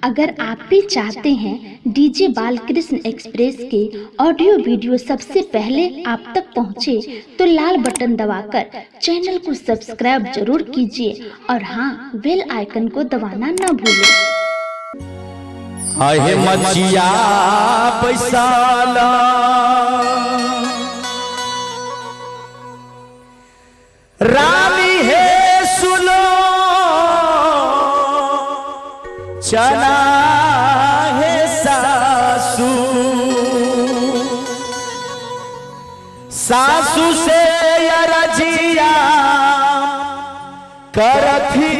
अगर आप भी चाहते हैं डीजे बालकृष्ण एक्सप्रेस के ऑडियो वीडियो सबसे पहले आप तक पहुंचे, तो लाल बटन दबाकर चैनल को सब्सक्राइब जरूर कीजिए और हाँ, बेल आइकन को दबाना न भूलें। आहे मचिया पैसाला रानी है सुनो चना है सासू सासू से रजिया करथी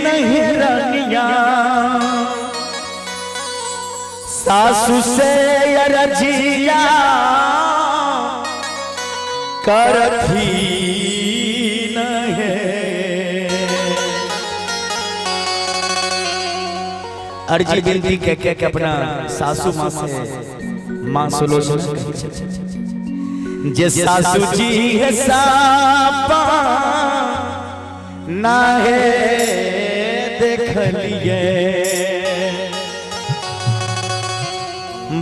नहीं रनिया सासू से रजिया करथी नहीं। अर्जी विनती कह के अपना सासू माँ से माँ सुलोचना जे सासू जी है सापा ना है देख लिए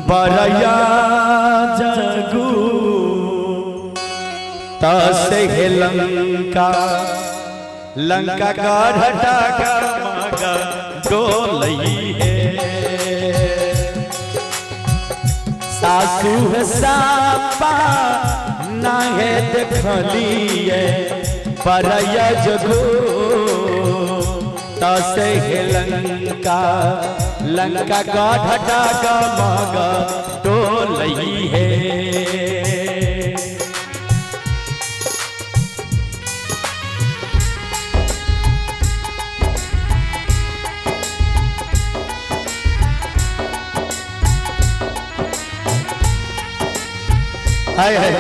बरया जगू तसे लंका लंका का ढटा का मगा डोलई है सासू है सापा ना है देखलिए बरया जगू तसे लंका लंका का ढटा का मगा डोलई है। हाय हाय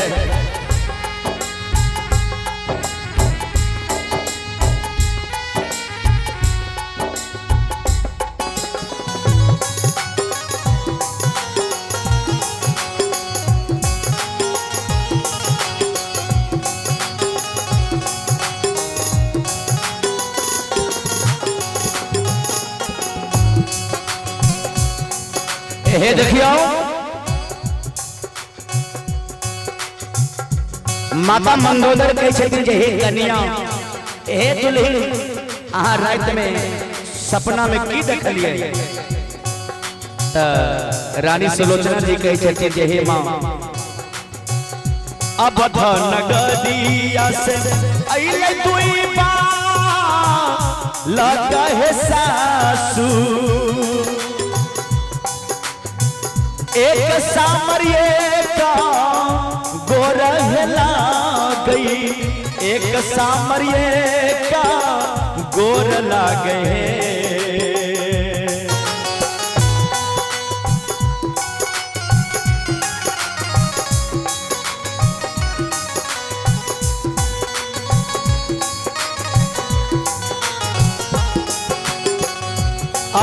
हे देखियो माता मंदोदर कहे छथिन जे हे कन्या हे दुल्हन अहाँ रात में सपना में की देखलिए त रानी सुलोचना जी कहे छथिन जे हे मां अब नगरिया से अइले दुई बा लगा है सासू एक सामरिये का गोरहला गई एक सामरिये का गोर ला गए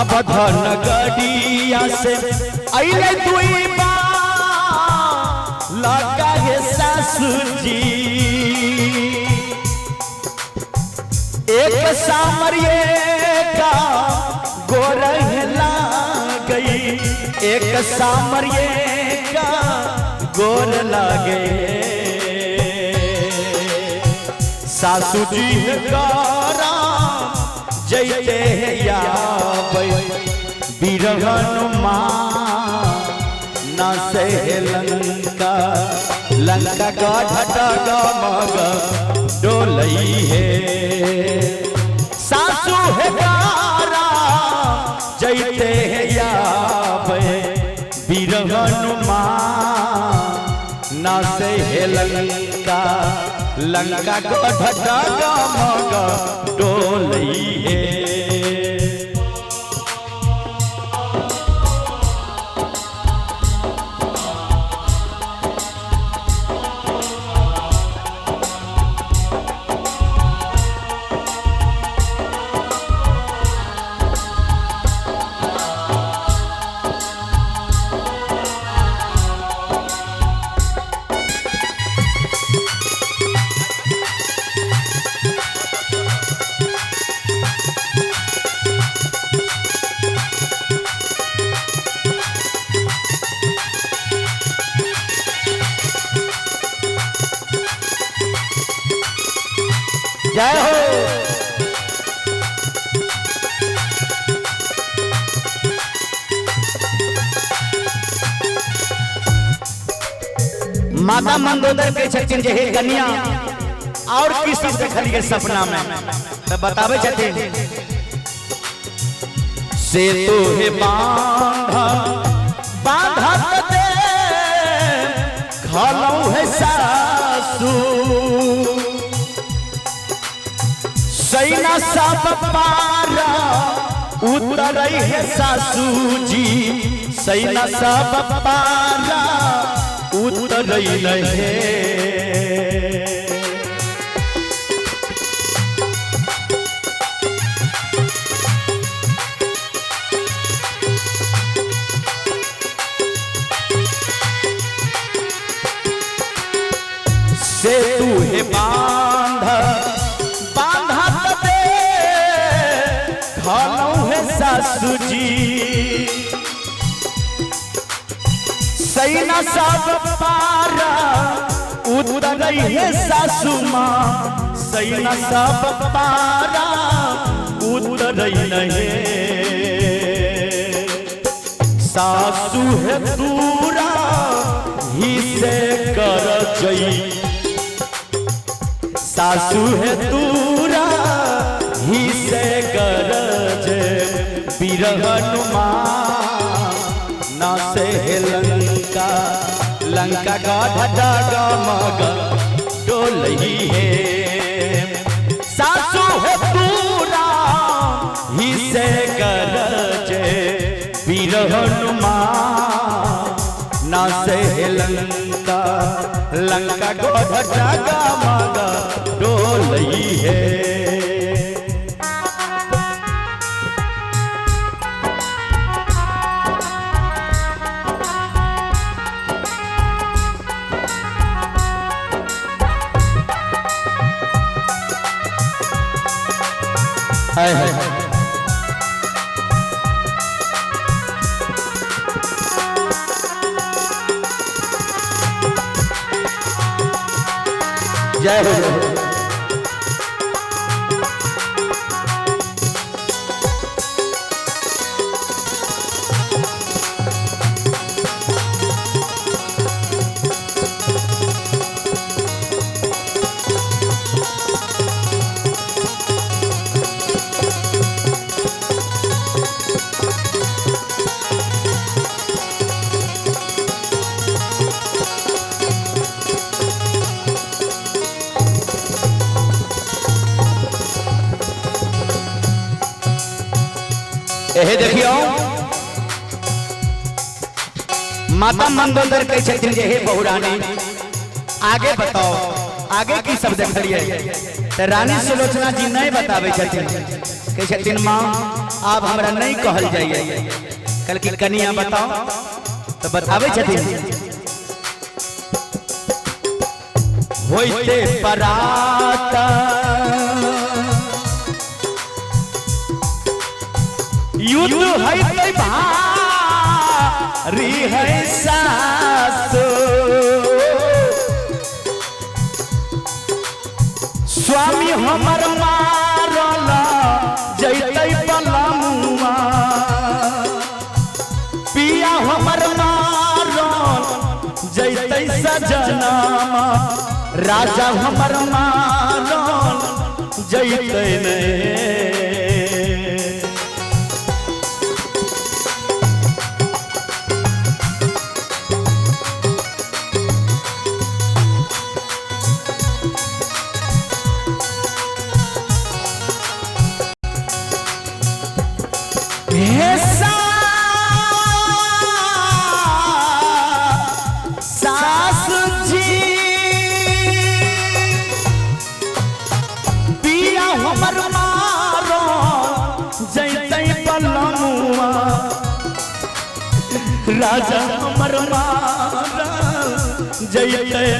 अब नगरिया से अइले दुई बा लगा है सासू जी एक सामरिये का गोरहला गई एक सामरिये का गोर ला गए सासू जी गारा जैते या बिरहन माँ ना से लंका लंका का ढटा का मगा डोलई है सासू है गारा जैते या बिरहन माँ ना से लंका लंका का ढटा का मगा डोलई है। जय हो। माता मंदोदर के छथिन जे हे कन्या और किस चीज देखलिए सपना में तो बतावे छथिन। से तो हे बांधा बांधा दे खालौ है सासू सैना सब पारा उतरई है सासू जी सैना सब पारा उतरई रहे। से तू है बांधा बांधा दे खालौ है सासू जी सैना सब पारा उतरई है सासू माँ सैना सब पारा उतरई रहे। सासू है दूरा ही से कर जई सासू है दूरा ही से गरज बिरहनुमा ना से लंका लंका गाढ़ डागा मग डोलही है। सासू है दूरा ही से गरज बिरहनुमा ना से लंका लंका गाढ़ डागा मग डोलही है। हाय हाय जय हो। एहे देखियो माता मंदोदर कह छथिन जे हे बहुरानी आगे बताओ आगे की सब देखलिए तो रानी सुलोचना जी नहीं बतावे छथिन कह छथिन माँ आप हमरा नहीं कहल जाइए कल की कनिया बताओ तो बतावे छथिन। होइते पराता युद्ध है भारी है सासो स्वामी हमर मारला जैतै पलमुआ पिया हमर मारल जैतै सजनामा राजा हमर मारल जैतै नहीं। सास जी पिया हमर मारो जैतै पलमुआ राजा हमर मारो जैतै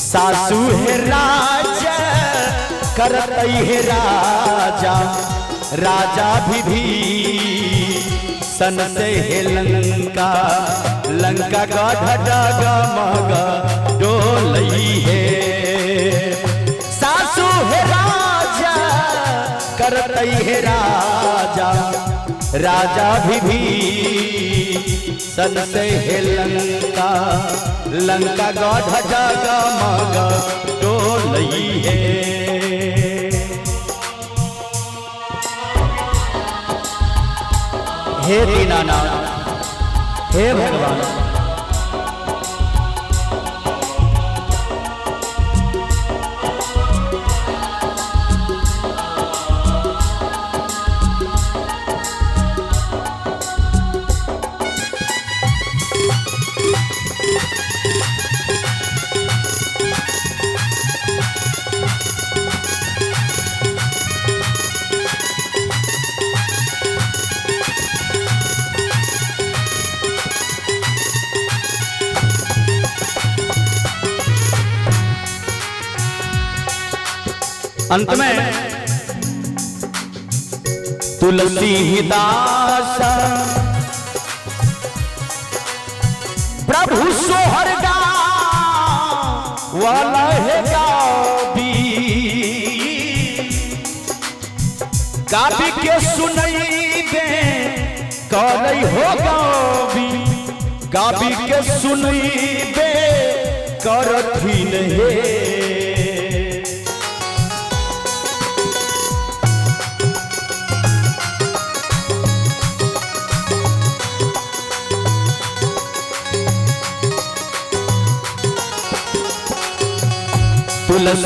सासू है राजा करतै है राजा राजा भी सन से है लंका लंका गाढ़ डागा मगा डो लई है सासू है राजा करतई है राजा राजा भी सन से है लंका लंका गढ़ जगा मगा डोलई है। हे दीनानाथ हे भगवान अंत में तुलसीदास प्रभु सोहर वाला है गाबी के सुनई दे कलई हो गाबी के सुनई दे करथिन हे।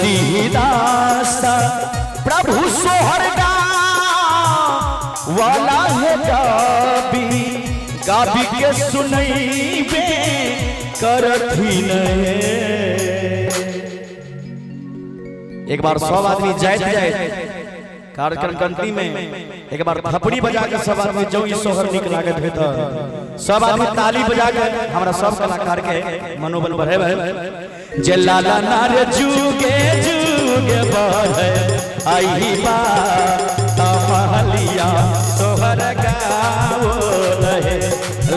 तुलसीदास प्रभु सोहर वाला है गाबी के सुनई बे करथिन हे। एक बार सब आदमी जाइत कार्यक्रम कंती में एक बार थपड़ी बजा के सब आदमी जो सोहर निक लागत है तो सब आदमी ताली बजा के हमारा सब कलाकार के मनोबल बढ़े। जे लाला नार जुगे जुगे बढ़े आई बा महलिया सोहर गाओ रहे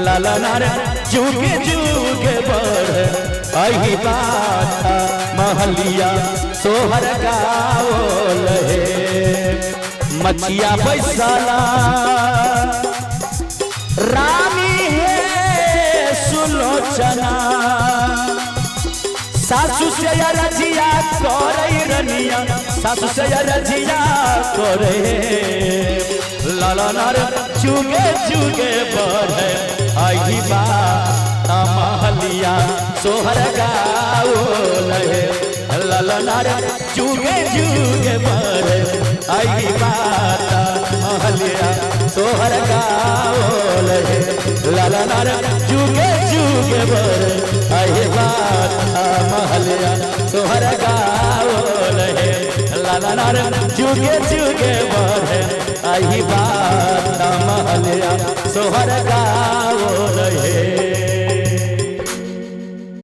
लाला नार जुगे जुगे बढ़े आई बा महलिया सोहर गाओ रहे। मचिया बैसाला रानी है सुलोचना सासु से रजिया करे रनिया सासु से रजिया करे लाला नार चुगे चुगे बढ़े आई बा महलिया सोहर गाओ लहे लाला नार चुगे चुगे बढ़े आई बा महलिया सोहर गाओ लहे लाला नार चुगे चुगे बढ़े आई बा महलिया सोहर गाओ लहे लाला नार चुगे चुगे बढ़े आई बा महलिया सोहर गाओ लहे।